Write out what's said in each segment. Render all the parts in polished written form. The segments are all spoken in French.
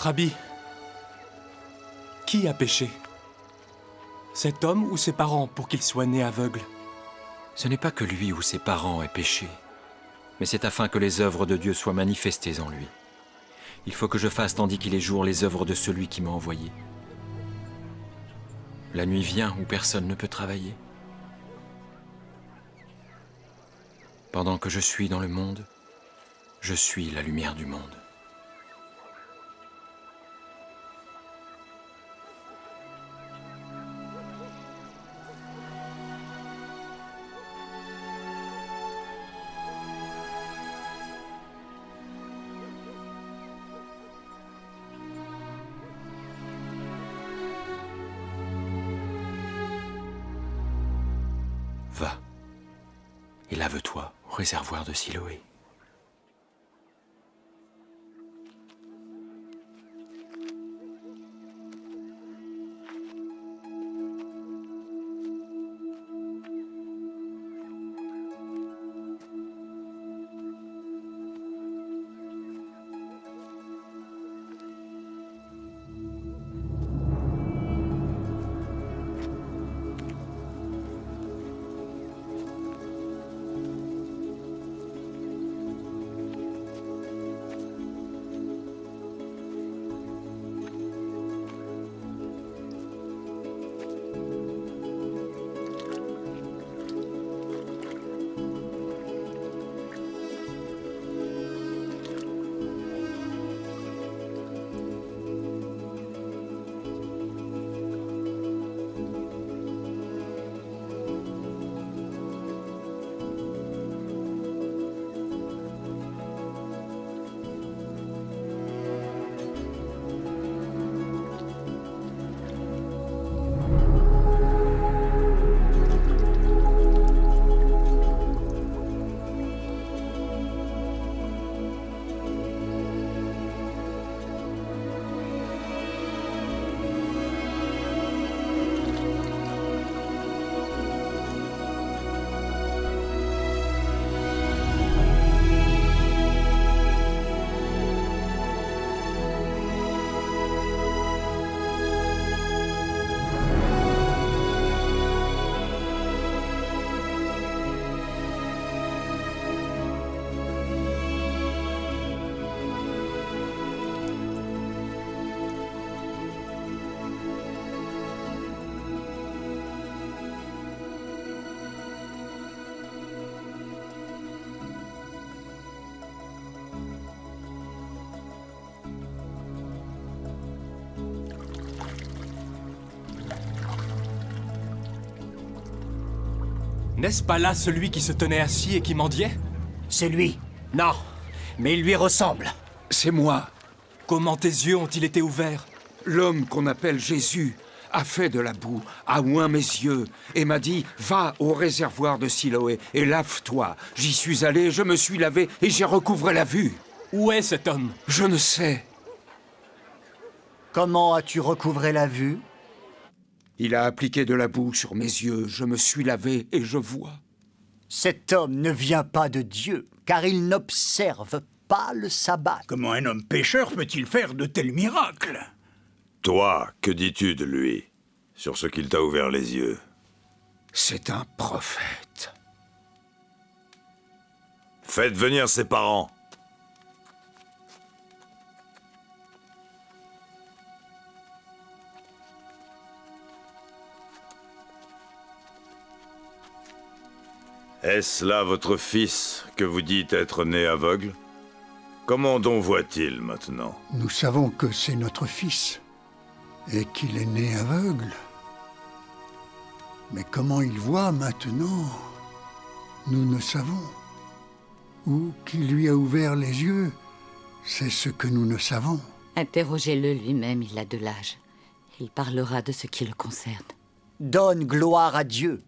Rabbi, qui a péché? Cet homme ou ses parents pour qu'il soit né aveugle? Ce n'est pas que lui ou ses parents aient péché, mais c'est afin que les œuvres de Dieu soient manifestées en lui. Il faut que je fasse tandis qu'il est jour les œuvres de celui qui m'a envoyé. La nuit vient où personne ne peut travailler. Pendant que je suis dans le monde, je suis la lumière du monde. Va et lave-toi au réservoir de Siloé. N'est-ce pas là celui qui se tenait assis et qui mendiait? C'est lui. Non, mais il lui ressemble. C'est moi. Comment tes yeux ont-ils été ouverts? L'homme qu'on appelle Jésus a fait de la boue, a oint mes yeux et m'a dit « Va au réservoir de Siloé et lave-toi. » J'y suis allé, je me suis lavé et j'ai recouvré la vue. Où est cet homme? Je ne sais. Comment as-tu recouvré la vue? Il a appliqué de la boue sur mes yeux, je me suis lavé et je vois. Cet homme ne vient pas de Dieu, car il n'observe pas le sabbat. Comment un homme pécheur peut-il faire de tels miracles? Toi, que dis-tu de lui, sur ce qu'il t'a ouvert les yeux? C'est un prophète. Faites venir ses parents. Est-ce là votre fils que vous dites être né aveugle? Comment donc voit-il maintenant? Nous savons que c'est notre fils et qu'il est né aveugle. Mais comment il voit maintenant, nous ne savons. Ou qui lui a ouvert les yeux, c'est ce que nous ne savons. Interrogez-le lui-même, il a de l'âge. Il parlera de ce qui le concerne. Donne gloire à Dieu.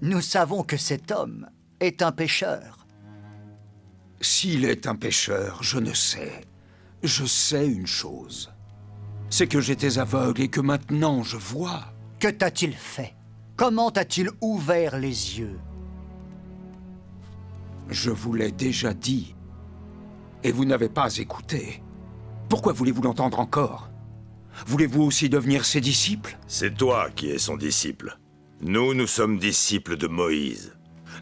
Nous savons que cet homme est un pécheur. S'il est un pécheur, je ne sais. Je sais une chose. C'est que j'étais aveugle et que maintenant je vois. Que t'a-t-il fait? Comment t'a-t-il ouvert les yeux? Je vous l'ai déjà dit. Et vous n'avez pas écouté. Pourquoi voulez-vous l'entendre encore? Voulez-vous aussi devenir ses disciples? C'est toi qui es son disciple. Nous sommes disciples de Moïse.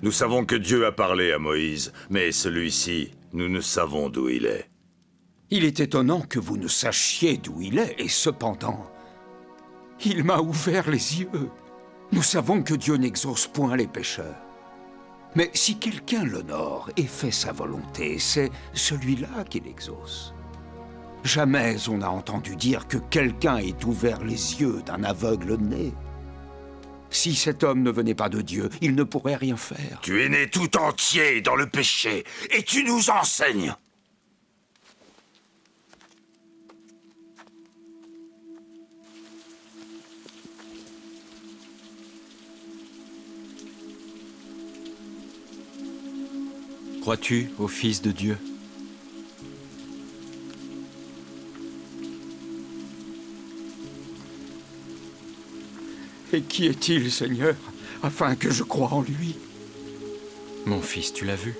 Nous savons que Dieu a parlé à Moïse, mais celui-ci, nous ne savons d'où il est. Il est étonnant que vous ne sachiez d'où il est, et cependant, il m'a ouvert les yeux. Nous savons que Dieu n'exauce point les pécheurs. Mais si quelqu'un l'honore et fait sa volonté, c'est celui-là qui l'exauce. Jamais on n'a entendu dire que quelqu'un ait ouvert les yeux d'un aveugle né. Si cet homme ne venait pas de Dieu, il ne pourrait rien faire. Tu es né tout entier dans le péché, et tu nous enseignes. Crois-tu au Fils de Dieu? Et qui est-il, Seigneur, afin que je croie en lui? Mon fils, tu l'as vu?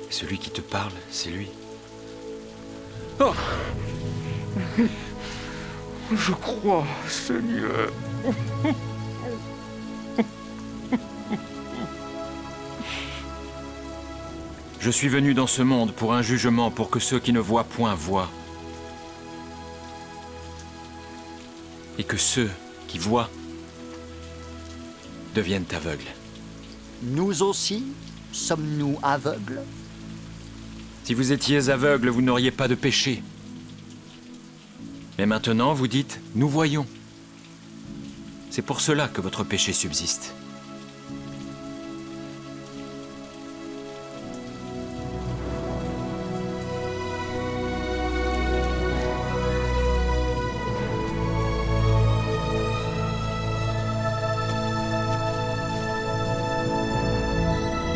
Celui qui te parle, c'est lui. Oh. Je crois, Seigneur. Je suis venu dans ce monde pour un jugement, pour que ceux qui ne voient point voient. Et que ceux qui voient deviennent aveugles. Nous aussi, sommes-nous aveugles? Si vous étiez aveugles, vous n'auriez pas de péché. Mais maintenant, vous dites, nous voyons. C'est pour cela que votre péché subsiste.